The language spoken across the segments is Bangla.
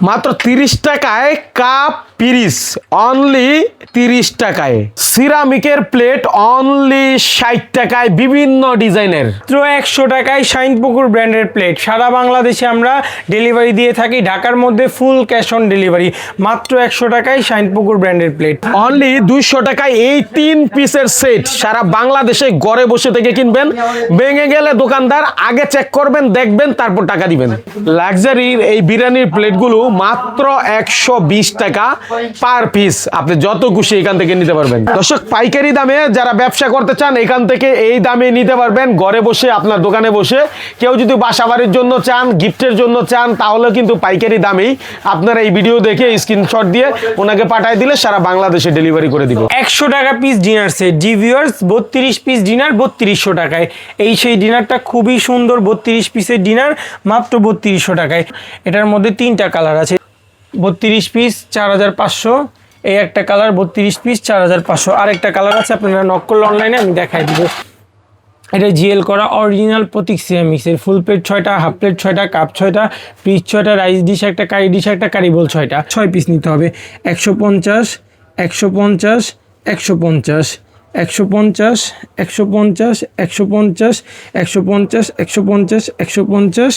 মাত্র 30 টাকায় কাপ পিরিস, অনলি 30 টাকায়। সিরামিকের প্লেট অনলি 60 টাকায়, বিভিন্ন ডিজাইনের। মাত্র 100 টাকায় শাইনপুকুর ব্র্যান্ডের প্লেট। সারা বাংলাদেশে আমরা ডেলিভারি দিয়ে থাকি, ঢাকার মধ্যে ফুল ক্যাশ অন ডেলিভারি। মাত্র 100 টাকায় শাইনপুকুর ব্র্যান্ডের প্লেট। অনলি 200 টাকায় এই 3 পিসের সেট সারা বাংলাদেশে ঘরে বসে থেকে কিনবেন। ভেঙে গেলে দোকানদার আগে চেক করবেন, দেখবেন, তারপর টাকা দিবেন। লাক্সারির এই বিরিয়ানির প্লেটগুলো মাত্র 120 টাকা পার পিস। আপনি যত খুশি এখান থেকে নিতে পারবেন। দর্শক, পাইকারি দামে যারা ব্যবসা করতে চান এখান থেকে এই দামে নিতে পারবেন, ঘরে বসে আপনার দোকানে বসে। কেউ যদি বাসাবাড়ির জন্য চান, গিফটের জন্য চান, তাহলে কিন্তু পাইকারি দামেই আপনারা এই ভিডিও দেখে স্ক্রিনশট দিয়ে ওনাকে পাঠিয়ে দিলে সারা বাংলাদেশে ডেলিভারি করে দিব। 100 টাকা পিস ডিনার সেট জি ভিউয়ার্স, 32 পিস ডিনার 3200 টাকায়। এই সেই ডিনারটা খুবই সুন্দর, 32 পিসের ডিনার মাত্র 3200 টাকায়। এটার মধ্যে 3টা কালার আছে। 32 পিস 4500, এই একটা কালার 32 পিস 4500। আরেকটা কালার আছে, আপনারা নক করলে অনলাইনে আমি দেখাই দিব। এটা জিএল করা অরিজিনাল প্রতীক সিরামিক্সের। ফুল প্লেট 6টা, হাফ প্লেট 6টা, কাপ 6টা, পিস 6টা, রাইস ডিশ একটা, কারি ডিশ একটা, কারি বোল 6টা। 6 পিস নিতে হবে। 150 150 150 150 150 150 150 150 150।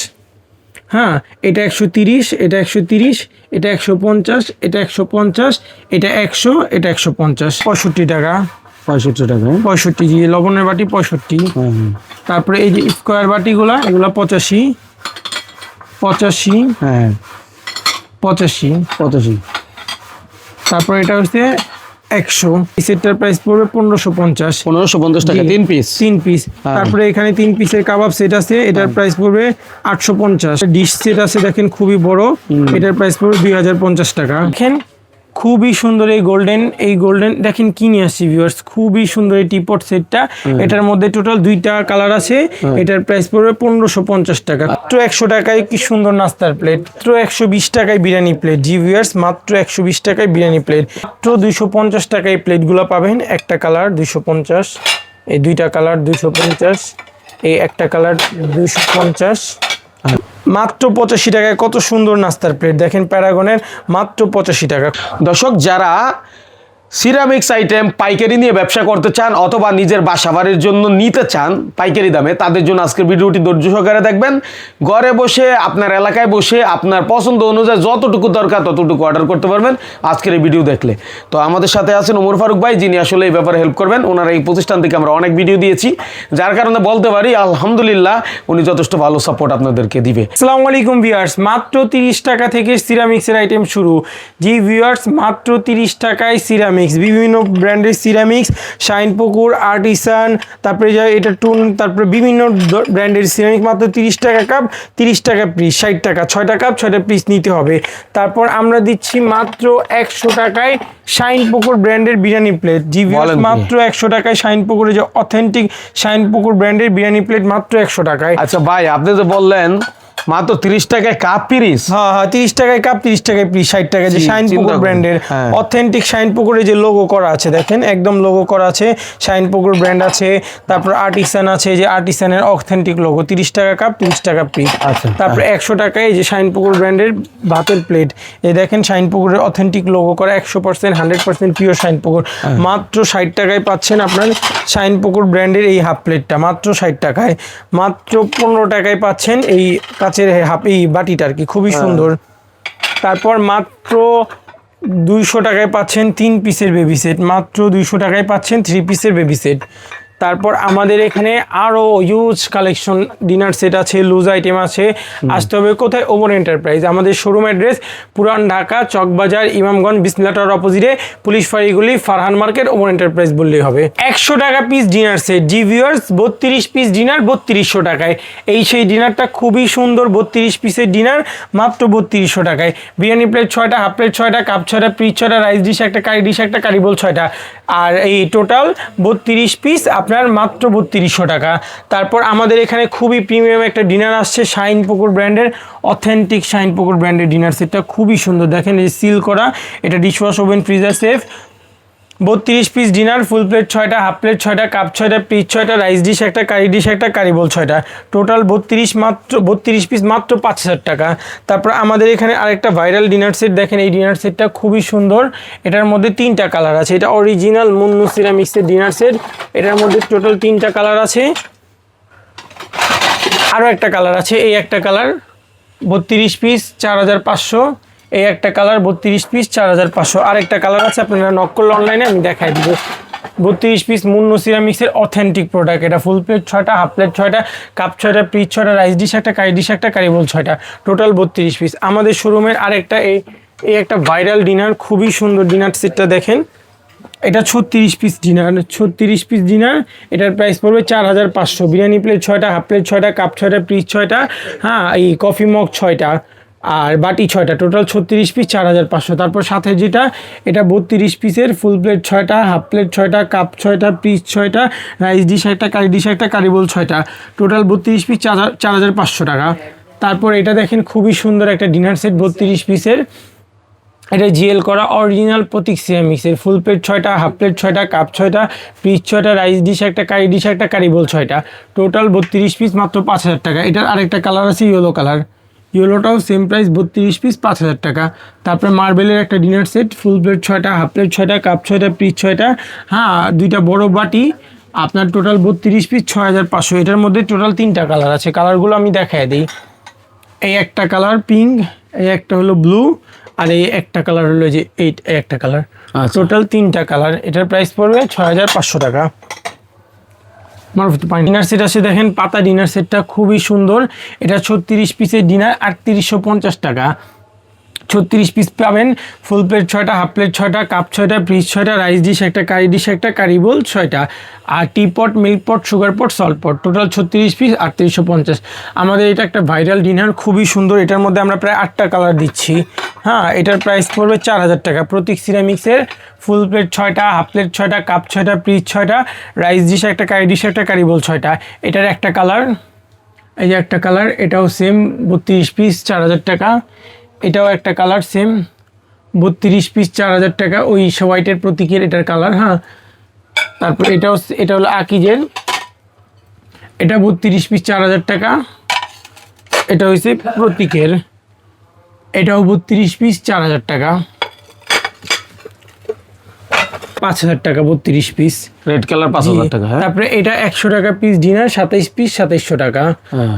হ্যাঁ, এটা 130, এটা 130, এটা 150, এটা 150, এটা 100, এটা 150। 65 টাকা। 65 টাকা। 65 জি, লবণের বাটি 65। তারপরে এই যে স্কোয়ার বাটিগুলা, এগুলো 85 85 হ্যাঁ 85। 85। তারপরে এটা হচ্ছে 100। এই সেটটার প্রাইস পড়বে 1550। 1550 টাকা 3 পিস। 3 পিস। তারপরে এখানে 3 পিসের কাবাব সেট আছে, এটার প্রাইস পড়বে 850। ডিশ সেট আছে দেখেন খুবই বড়, এটার প্রাইস পড়বে 2050 টাকা। দেখেন খুবই সুন্দর এই গোল্ডেন দেখেন কি নিয়ে আসছি ভিউয়ার্স, খুবই সুন্দর এই টিপট সেটটা। এটার মধ্যে টোটাল 2টা কালার আছে। এটার প্রাইস পড়বে 1550 টাকা। মাত্র 100 টাকায় কি সুন্দর নাস্তার প্লেট। মাত্র 120 টাকায় বিরিয়ানি প্লেট জি ভিউয়ার্স, মাত্র 120 টাকায় বিরিয়ানি প্লেট। মাত্র 250 টাকায় প্লেটগুলো পাবেন। একটা কালার 250, এই 2টা কালার 250, এই একটা কালার 250। মাত্র 85 টাকায় কত সুন্দর নাস্তার প্লেট দেখেন প্যারাগনের, মাত্র 85 টাকা। দর্শক, যারা সিরামিক্স আইটেম পাইকারি নিয়ে ব্যবসা করতে চান অথবা নিজের বাসাবাড়ির জন্য নিতে চান পাইকারি দামে, তাদের জন্য আজকের ভিডিওটি ধৈর্য সহকারে দেখবেন। ঘরে বসে আপনার এলাকায় বসে আপনার পছন্দ অনুযায়ী যতটুকু দরকার ততটুকু অর্ডার করতে পারবেন আজকের এই ভিডিও দেখলে। তো আমাদের সাথে আছেন ওমর ফারুক ভাই, যিনি আসলে এই ব্যাপারে হেল্প করবেন। ওনার এই প্রতিষ্ঠান থেকে আমরা অনেক ভিডিও দিয়েছি, যার কারণে বলতে পারি আলহামদুলিল্লাহ উনি যথেষ্ট ভালো সাপোর্ট আপনাদেরকে দিবে। আসসালামু আলাইকুম ভিউয়ার্স, মাত্র 30 টাকা থেকে সিরামিক্সের আইটেম শুরু। জি ভিউয়ার্স, মাত্র 30 টাকায় সিরামিক্স, বিভিন্ন ব্র্যান্ডের সিরামিক্স, শাইনপুকুর, আর্টিসান, তারপরে এটা টুন, তারপরে বিভিন্ন ব্র্যান্ডের সিরামিক্স মাত্র 30 টাকা কাপ, 30 টাকা পিস, 60 টাকা 6টা কাপ 6টা পিস নিতে হবে। তারপর আমরা দিচ্ছি মাত্র 100 টাকায় শাইনপুকুর ব্র্যান্ডের বিরিয়ানি প্লেট। জি ভিউয়ার্স, মাত্র 100 টাকায় শাইনপুকুরের যে অথেন্টিক শাইনপুকুর ব্র্যান্ডের বিরিয়ানি প্লেট মাত্র 100 টাকায়। আচ্ছা ভাই, আপনি যে বললেন মাত্র 30 টাকায় কাপ পিরিস। হ্যাঁ, 30 টাকায় কাপ, 30 টাকায় পিস, 60 টাকা। যে শাইনপুকুর ব্র্যান্ডের অথেন্টিক শাইনপুকুরের যে লোগো করা আছে দেখেন, একদম লোগো করা আছে, শাইনপুকুর ব্র্যান্ড আছে। তারপর আর্টিসান আছে, যে আর্টিসানের অথেন্টিক লোগো, 30 টাকা কাপ, 30 টাকা পিস। তারপর 100 টাকায় যে শাইনপুকুর ব্র্যান্ডের ভাতের প্লেট, এই দেখেন শাইনপুকুরের অথেন্টিক লোগো করা, 100% 100% পিওর শাইনপুকুর। মাত্র 60 টাকায় পাচ্ছেন আপনার শাইনপুকুর ব্র্যান্ডের এই হাফ প্লেটটা, মাত্র 60 টাকায়। মাত্র 15 টাকায় পাচ্ছেন এই কাচের হাফ এই বাটিটা আর কি, খুবই সুন্দর। তারপর মাত্র 200 টাকায় পাচ্ছেন 3 পিসের বেবি সেট, মাত্র 200 টাকায় পাচ্ছেন 3 পিসের বেবি সেট। তারপর আমাদের এখানে আরও ইউজ কালেকশন ডিনার সেট আছে, লুজ আইটেম আছে। আসতে হবে কোথায়? ওমর এন্টারপ্রাইজ। আমাদের showroom address Puran Dhaka, Chawkbazar, Imamganj, Bismillah tower অপোজিটে, পুলিশ ফাঁড়িগুলি, ফারহান মার্কেট, ওমর এন্টারপ্রাইজ বললেই হবে। 100 টাকা পিস ডিনার সেট জি ভিউয়ার্স, 32 পিস ডিনার 3200 টাকায়। এই সেই ডিনারটা খুবই সুন্দর, 32 পিসের ডিনার মাত্র 3200 টাকায়। বিরিয়ানি প্লেট 6টা, হাফ প্লেট 6টা, কাপ 6টা, পিস 6টা, রাইস ডিশ একটা, কারি ডিশ একটা, কারি বোল 6টা। আর এই টোটাল 32 পিস আপনার মাত্র 3200 টাকা। তারপর আমাদের এখানে খুবই প্রিমিয়াম একটা ডিনার আসছে, শাইনপুকুর ব্র্যান্ডের অথেন্টিক শাইনপুকুর ব্র্যান্ডের ডিনার সেটটা খুবই সুন্দর। দেখেন এই সিল করা, এটা dishwash oven freezer safe, 32 piece dinner, full plate 6টা, হাফ প্লেট 6টা, কাপ 6টা, পিস 6টা, রাইস ডিশ একটা, কারি ডিশ একটা, কারি বোল 6টা, টোটাল 32 পিস মাত্র 5,000 টাকা। তারপর আমাদের এখানে আরেকটা ভাইরাল ডিনার সেট দেখেন, এই ডিনার সেটটা খুবই সুন্দর, এটার মধ্যে 3টা কালার আছে, এটা অরিজিনাল মুন্নু সিরামিক্সের ডিনার সেট, এটার মধ্যে টোটাল 3টা কালার আছে, আরও একটা কালার আছে, এই একটা কালার 32 পিস 4,500, এই একটা কালার 32 পিস 4,500, আরেকটা কালার আছে, আপনারা নক করলে অনলাইনে আমি দেখাই দিব। 32 পিস মুন্নু সিরামিক্সের অথেন্টিক প্রোডাক্ট, এটা ফুল প্লেট 6টা, হাফ প্লেট 6টা, কাপ 6টা, পিস 6টা, রাইস ডিশ একটা, কারি ডিশ একটা, কারি বোল 6টা, টোটাল 32 পিস। আমাদের শোরুমের আরেকটা এই একটা ভাইরাল ডিনার, খুবই সুন্দর ডিনার সেটটা দেখেন, এটা 36 পিস ডিনার, 36 পিস ডিনার, এটার প্রাইস পড়বে 4,500। বিরিয়ানি প্লেট 6টা, হাফ প্লেট 6টা, কাপ 6টা, পিস 6টা, হ্যাঁ এই কফি মগ 6টা আর বাটি 6টা, টোটাল 36 পিস 4,500। তারপর সাথে যেটা, এটা 32 পিসের ফুল প্লেট 6টা, হাফ প্লেট 6টা, কাপ 6টা, পিস 6টা, রাইস ডিশ একটা, কারি ডিশ একটা, কারি বোল 6টা, টোটাল 32 পিস 4,500 টাকা। তারপর এটা দেখেন খুবই সুন্দর একটা ডিনার সেট 32 পিসের, এটা জিএল করা অরিজিনাল প্রতীক সিরামিক্সের, ফুল প্লেট 6টা, হাফ প্লেট 6টা, কাপ 6টা, পিস 6টা, রাইস ডিশ একটা, কারি ডিশ একটা, কারি বোল 6টা, টোটাল 32 পিস মাত্র 5,000 টাকা। এটার আরেকটা কালার আছে ইয়েলো কালার, ইয়েলোটাও সেম প্রাইস 32 পিস 5,000 টাকা। তারপরে মার্বেলের একটা ডিনার সেট, ফুল প্লেট 6টা, হাফ প্লেট 6টা, কাপ 6টা, পিস 6টা, হ্যাঁ 2টা বড় বাটি, আপনার টোটাল 32 পিস 6,500। এটার মধ্যে টোটাল 3টা কালার আছে, কালারগুলো আমি দেখাই দিই। এই একটা কালার পিঙ্ক, এই একটা হলো ব্লু, আর এই একটা কালার হলো যে এই একটা কালার, টোটাল 3টা কালার। এটার প্রাইস পড়বে 6,500 টাকা। ডিনার সেট আছে দেখেন, পাতা ডিনার সেটটা খুবই সুন্দর, এটা 36 পিসের ডিনার 3,850 টাকা। 36 পিস পাবেন, ফুল প্লেট 6টা, হাফ প্লেট 6টা, কাপ 6টা, পিস 6টা, রাইস ডিশ একটা, কারি ডিশ একটা, কারি বোল 6টা, আর tea pot, milk pot, sugar pot, salt pot, total 36 piece 3,850। আমাদের এটা একটা ভাইরাল ডিনার, খুবই সুন্দর, এটার মধ্যে আমরা প্রায় 8টা কালার দিচ্ছি, হ্যাঁ এটার প্রাইস পড়বে 4,000 টাকা। প্রতীক সিরামিক্সের ফুল প্লেট 6টা, হাফ প্লেট 6টা, কাপ 6টা, পিস 6টা, রাইস ডিশ একটা, কারি ডিশ একটা, কারি বোল 6টা, এটার একটা কালার, এই যে একটা কালার, এটাও সেম 32 পিস 4,000 টাকা। এটাও একটা কালার সেম 32 পিস 4,000 টাকা, ওই হোয়াইটের প্রতীকের এটার কালার, হ্যাঁ। তারপর এটা হলো আকিজের, এটা 32 পিস 4,000 টাকা। এটা হচ্ছে প্রতীকের, এটাও 32 পিস 4,000 টাকা, 5,000 টাকা 32 পিস, রেড কালার 5,000 টাকা। তারপরে এটা 100 টাকা পিস ডিনার, 27 পিস 2,700 টাকা।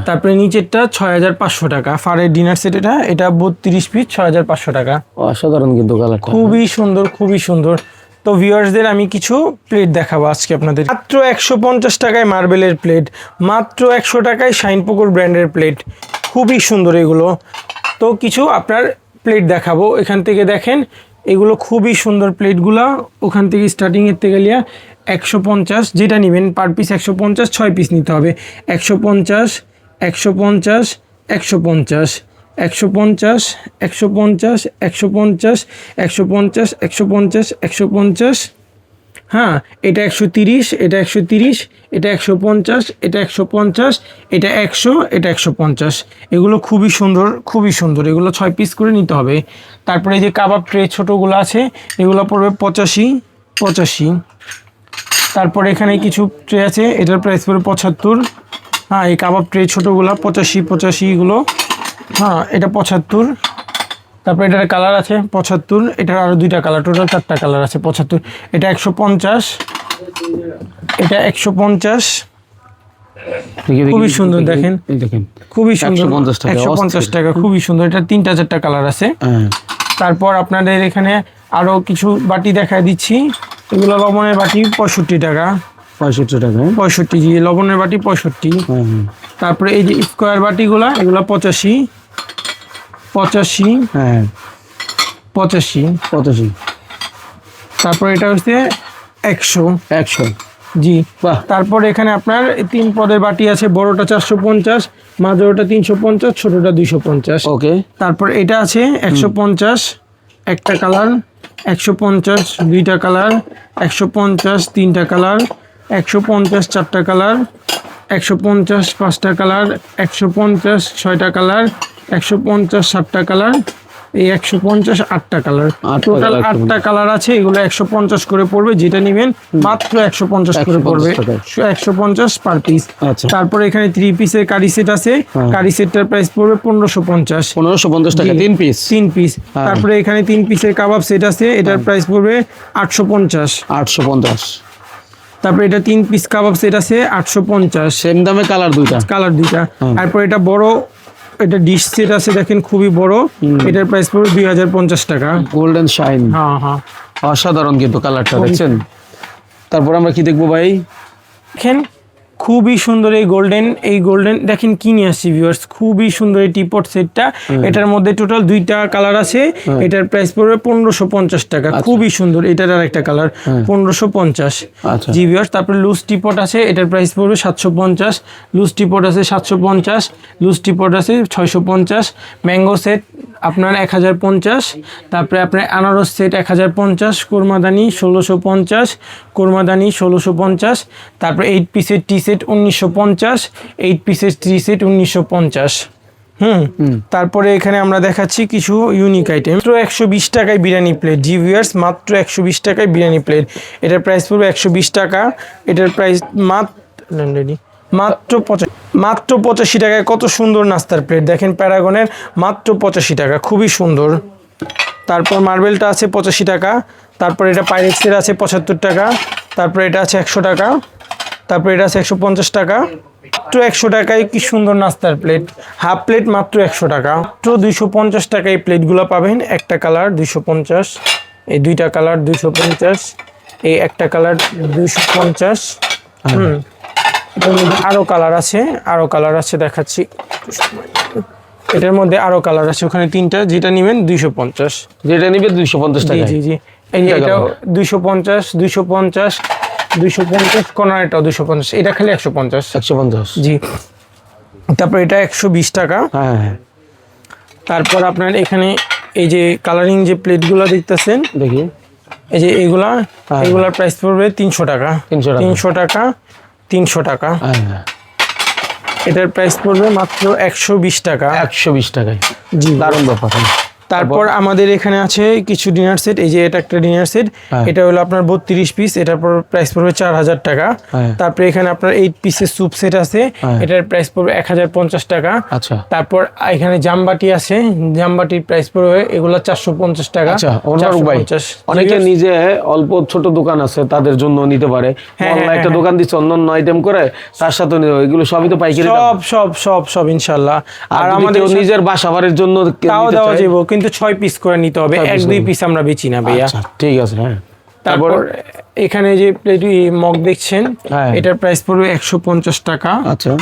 তারপরে নিচেরটা 6,500 টাকা, ফারের ডিনার সেট, এটা 32 পিস 6,500 টাকা। অসাধারণ কিন্তু কালার, খুবই সুন্দর, খুবই সুন্দর। তো ভিউয়ার্সদের আমি কিছু প্লেট দেখাবো আজকে আপনাদের, মাত্র 150 টাকায় মার্বেলের প্লেট, মাত্র 100 টাকায় শাইনপুকুর ব্র্যান্ডের প্লেট, খুবই সুন্দর এগুলো। তো কিছু আপনার প্লেট দেখাবো, এখান থেকে দেখেন, এগুলো খুবই সুন্দর প্লেটগুলো, ওখান থেকে স্টার্টিংয়ের থেকে লিয়া 150, যেটা নেবেন পার পিস 150, 6 পিস নিতে হবে, 150, 150, 150, 150, 150, 150, 150, 150, 150, হ্যাঁ এটা 130, এটা 130, এটা 150, এটা 150, এটা 100, এটা 150, এগুলো খুবই সুন্দর, খুবই সুন্দর, এগুলো 6 পিস করে নিতে হবে। তারপরে এই যে কাবাব ট্রে ছোটোগুলো আছে, এগুলো পড়বে 85, 85। তারপরে এখানে কিছু ট্রে আছে, এটার প্রাইস পড়বে 75, হ্যাঁ এই কাবাব ট্রে ছোটোগুলো 85, 85 এগুলো, হ্যাঁ এটা 75। তারপরে এটার কালার আছে 75, এটার আরও 2টা কালার, টোটাল 4টা কালার আছে 75। এটা 150, এটা 150, খুবই সুন্দর দেখেন, খুবই সুন্দর, 150 টাকা, খুবই সুন্দর, এটা 3টা 4টা কালার আছে। তারপর আপনাদের এখানে আরও কিছু বাটি দেখায় দিচ্ছি, এগুলো লবণের বাটি 65 টাকা, 65 টাকা, 65 জি লবণের বাটি 65। তারপরে এই যে স্কোয়ার বাটিগুলো, এগুলো 85, 85, হ্যাঁ 85, 85। তারপর এটা হচ্ছে 100, 100 জি। বাহ। তারপর এখানে আপনার 3 পদের বাটি আছে, বড়টা 450, মাঝারোটা 350, ছোটটা 250। ওকে। তারপর এটা আছে 150, একটা কালার, 150 2টা কালার, 150 3টা কালার, 150 4টা কালার, 150 5টা কালার, 150 6টা কালার, 150 7টা কালার, এই 150 8টা কালার, টোটাল 8টা কালার আছে, এগুলো 150 করে পড়বে, যেটা নেবেন মাত্র 150 করে পড়বে, 150 পার পিস। আচ্ছা। তারপরে এখানে 3 পিসের কারি সেট আছে, কারি সেটটার প্রাইস পড়বে 1550, 1550 টাকা 3 পিস। 3 পিস। তারপরে এখানে 3 পিসের কাবাব সেট আছে, এটার প্রাইস পড়বে 850। 850। তারপরে এটা 3 পিস কাবাব সেট আছে 850, সেম দামে কালার দুইটা। কালার দুইটা। তারপর এটা বড়, এটা ডিশ সেট আছে দেখেন খুবই বড়, এটার প্রাইস পড়বে 2050 টাকা। গোল্ডেন শাইন, হ্যাঁ হ্যাঁ, অসাধারণ কিন্তু কালারটা দেখছেন। তারপর আমরা কি দেখবো ভাই? দেখেন খুবই সুন্দর এই গোল্ডেন দেখেন কি নিয়ে আসছি ভিউয়ার্স, খুবই সুন্দর এই টিপট সেটটা। এটার মধ্যে টোটাল 2টা কালার আছে, এটার প্রাইস পড়বে 1550 টাকা। খুবই সুন্দর, এটার আর একটা কালার 1550। আচ্ছা। জি ভিউয়ার্স, তারপরে লুজ টিপট আছে, এটার প্রাইস পড়বে 750, লুজ টিপট আছে 750, লুজ টিপট আছে 650, ম্যাঙ্গো সেট আপনার 1050, তারপরে আপনার আনারস সেট 1050, কোরমাদানি 1650, কোরমাদানি 1650, তারপরে 8 পিসের টি সেট 1950, 8 পিসের টি সেট 1950। তারপরে এখানে আমরা দেখাচ্ছি কিছু ইউনিক আইটেম। মাত্র 120 টাকায় বিরিয়ানি প্লেট, জি ভিউয়ার্স, মাত্র 120 টাকায় বিরিয়ানি প্লেট। এটার প্রাইস পড়বে 120 টাকা, এটার প্রাইস মাত্র 85 টাকায়। কত সুন্দর নাস্তার প্লেট দেখেন, প্যারাগনের, মাত্র 85 টাকা, খুবই সুন্দর। তারপর মার্বেলটা আছে 85 টাকা, তারপর এটা পাইরেক্সের আছে 75 টাকা, তারপর এটা আছে 100 টাকা, তারপর এটা আছে 150 টাকা। মাত্র 100 টাকায় কি সুন্দর নাস্তার প্লেট, হাফ প্লেট মাত্র 100 টাকা। মাত্র 250 টাকায় এই প্লেটগুলো পাবেন, একটা কালার 250, এই 2টা কালার 250, এই একটা কালার 250। এটার মধ্যে আরো কালার আছে দেখাচ্ছি, এটার মধ্যে আরো কালার আছে, ওখানে 3টা, যেটা নেবেন 250, যেটা নিবে 250 টাকা। জি জি, এটাও 250, 250 কোনার, এটাও 250, এটা খালি 150। 150, জি। তারপর এটা 120 টাকা। হ্যাঁ। তারপর আপনার এখানে এই যে কালারিং যে প্লেটগুলো দেখতেছেন, দেখি, এই যে এগুলার প্রাইস পড়বে 300 টাকা, 300 টাকা, 300 টাকা। এটার প্রাইস পড়বে মাত্র 120 টাকা। 120 টাকায়, জি, দারুণ ব্যাপার। তারপর আমাদের এখানে আছে কিছু ডিনার সেট, এই যে এটা একটা ডিনার সেট, এটা হলো আপনার 32 পিস, এটার প্রাইস পড়বে 4000 টাকা। তারপরে এখানে আপনার 8 পিসের স্যুপ সেট আছে, এটার প্রাইস পড়বে 1050 টাকা। আচ্ছা। তারপর এখানে জামবাটি আছে, জামবাটির প্রাইস পড়বে এগুলো 450 টাকা। আচ্ছা, অনেকে নিজে অল্প ছোট দোকান আছে তাদের জন্য নিতে পারে, একটা দোকান দিচ্ছে অন্যান্য আইটেম করে, তার সাথে এগুলো সবই তো পাইকারি দাম, সব ইনশাআল্লাহ। আর আমাদের নিজের বাসাবাড়ির জন্য তাও দেওয়া যাবে, কিন্তু 6 পিস করে নিতে হবে, 1-2 পিস আমরা বেচি না ভাইয়া। ঠিক আছে, হ্যাঁ। তারপর এখানে যে মগ দেখছেন, এটার প্রাইস পড়বে 150 টাকা। আচ্ছা।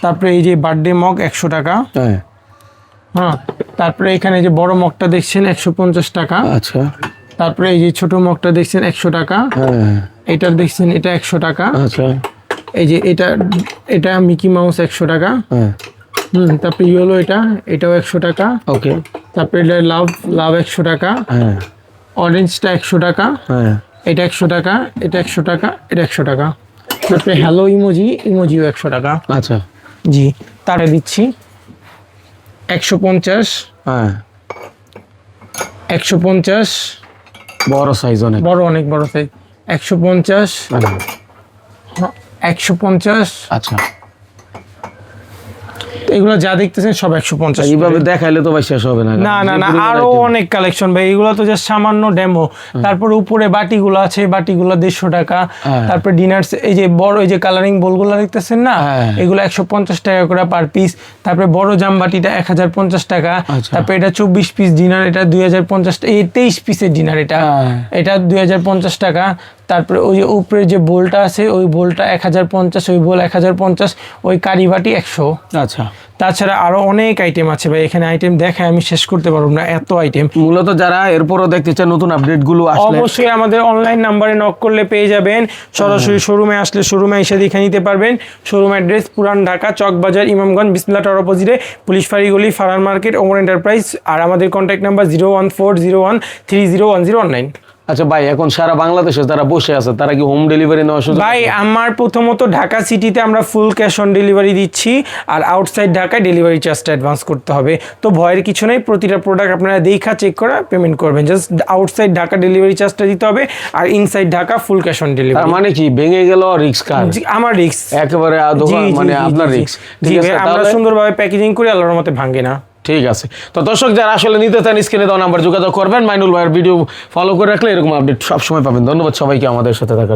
তারপরে এই যে বার্থডে মগ 100 টাকা। হ্যাঁ। তারপরে এখানে যে বড় মগটা দেখছেন 150 টাকা। আচ্ছা। তারপরে এই যে ছোট মগটা দেখছেন 100 টাকা। এটার দেখছেন এটা 100 টাকা। আচ্ছা। এই যে এটা মিকি মাউস 100 টাকা। তারপরে ইয়েলো এটাও 100 টাকা। ওকে। তারপরে এটা লাভ 100 টাকা। অরেঞ্জটা 100 টাকা। এটা 100 টাকা, এটা 100 টাকা, এটা 100 টাকা। তারপরে হ্যালো ইমোজিও 100 টাকা। আচ্ছা। জি, তারে দিচ্ছি 150। 150 বড় সাইজ, অনেক বড় সাইজ। 150, 150। আচ্ছা। এগুলো যা দেখতেছেন সব 150। এইভাবে দেখাইলে তো ভাই শেষ হবে না। না, আরো অনেক কালেকশন ভাই, এগুলো তো জাস্ট সামান্য ডেমো। তারপর উপরে বাটিগুলো আছে, বাটিগুলো 150 টাকা। তারপর ডিনার, এই যে বড় এই যে কালারিং বোলগুলো দেখতেছেন না, এগুলো 150 টাকা করে পার পিস। তারপরে বড় জামবাটিটা 1050 টাকা। তারপর এটা 24 পিস ডিনার, এটা 2050 টাকা। এই 23 পিসের ডিনার, এটা 2050 টাকা। তারপরে ওই যে উপরে যে বোলটা আছে, ওই বোলটা 1050, ওই বোল 1050, ওই কারি বাটি 100। আচ্ছা। তাছাড়া আরো অনেক আইটেম আছে ভাই, এখানে আইটেম দেখায় আমি শেষ করতে পারবো না, এত আইটেম। মূলত যারা এরপরও দেখতে চান নতুন আপডেট গুলো আসলে অবশ্যই আমাদের অনলাইন নাম্বারে নক করলে পেয়ে যাবেন। সরাসরি শোরুমে আসলে শোরুমে এসে দেখে নিতে পারবেন। Showroom address Puran Dhaka, Chawkbazar, Imamganj, Bismillah tower অপোজিটে, পুলিশ ফাঁড়ি গলি, ফারান মার্কেট, ওমর এন্টারপ্রাইজ। আর আমাদের কন্ট্যাক্ট নাম্বার 01401301019। আচ্ছা ভাই, এখন সারা বাংলাদেশে যারা বসে আছে তারা কি হোম ডেলিভারি নেওয়ার সুযোগ ভাই আছে? আমার প্রথমত ঢাকা সিটিতে আমরা ফুল ক্যাশ অন ডেলিভারি দিচ্ছি, আর আউটসাইড ঢাকায় ডেলিভারি চার্জটা অ্যাডভান্স করতে হবে। তো ভয়ের কিছু নেই, প্রতিটা প্রোডাক্ট আপনারা দেখা চেক করা পেমেন্ট করবেন, জাস্ট আউটসাইড ঢাকা ডেলিভারি চার্জটা দিতে হবে, আর inside Dhaka full cash on তার ডেলিভারি। মানে কি ভেঙে গেল রিস্ক কার? আমার রিস্ক একেবারে দোকান মানে আপনার রিস্ক। ঠিক আছে, আমরা তাহলে সুন্দরভাবে প্যাকেজিং করে আল্লাহর মতে ভাঙে না। ঠিক আছে। তো দর্শক যারা আসলে নিতে চান স্ক্রিনে দেওয়া নাম্বার যোগাযোগ করবেন। মাইনুল ভাইয়ের ভিডিও ফলো করে রাখলে এরকম আপডেট সবসময় পাবেন। ধন্যবাদ সবাইকে আমাদের সাথে থাকার জন্য।